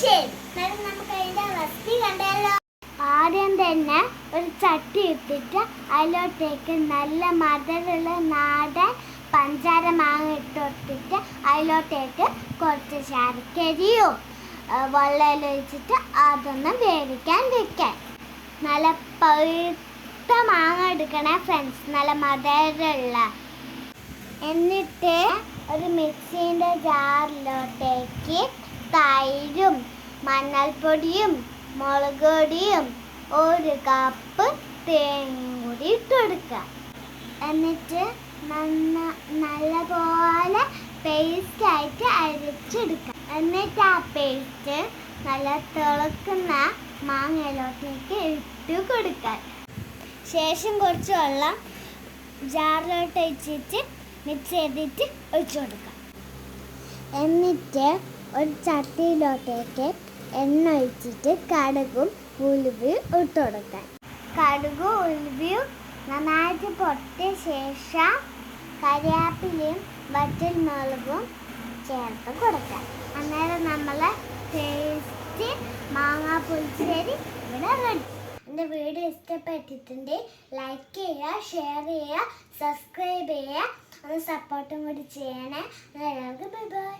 നമുക്ക് അതിന്റെ റെസിപ്പി കണ്ടാലോ. ആദ്യം തന്നെ ഒരു ചട്ടി ഇട്ടിട്ട് അതിലോട്ടേക്ക് നല്ല മധുരമുള്ള നാടൻ പഞ്ചാര മാങ്ങ ഇട്ടിട്ട് അതിലോട്ടേക്ക് കുറച്ച് ശർക്കരയും വെള്ളം ഒഴിച്ചിട്ട് അതൊന്ന് വേവിക്കാൻ വെക്കാൻ. നല്ല പഴുത്ത മാങ്ങ എടുക്കണേ ഫ്രണ്ട്സ്, നല്ല മധുരമുള്ള. എന്നിട്ട് ഒരു മിക്സിൻ്റെ ജാറിലോട്ടേക്ക് തൈരും മഞ്ഞൾപ്പൊടിയും മുളക് പൊടിയും ഒരു കപ്പ് തേങ്ങയും കൂടി ഇട്ടുകൊടുക്കുക. എന്നിട്ട് നല്ലപോലെ പേസ്റ്റായിട്ട് അരച്ചെടുക്കുക. എന്നിട്ട് ആ പേസ്റ്റ് നല്ല തിളക്കുന്ന മാങ്ങയിലോട്ടേക്ക് ഇട്ട് കൊടുക്കുക. ശേഷം കുറച്ച് വെള്ളം ജാറിലോട്ട് ഒഴിച്ചിട്ട് മിക്സ് ചെയ്തിട്ട് ഒഴിച്ചു കൊടുക്കുക. എന്നിട്ട് ഒരു ചട്ടിയിലോട്ടേക്ക് എണ്ണ ഒഴിച്ചിട്ട് കടുകും ഉലുവയും ഇട്ട് കൊടുക്കാൻ. കടുകും ഉലുവയും നന്നായിട്ട് പൊട്ടിയ ശേഷം കറിവേപ്പിലയും വറ്റൽ മുളകും ചേർത്ത് കൊടുക്കാൻ. അന്നേരം നമ്മളെ ടേസ്റ്റ് മാങ്ങാ പുളിശ്ശേരി ഇവിടെ റെഡി. എൻ്റെ വീഡിയോ ഇഷ്ടപ്പെട്ടിട്ടുണ്ട് ലൈക്ക് ചെയ്യുക, ഷെയർ ചെയ്യുക, സബ്സ്ക്രൈബ് ചെയ്യുക, ഒന്ന് സപ്പോർട്ടും കൂടി ചെയ്യണേ. എല്ലാവർക്കും ബൈ ബൈ.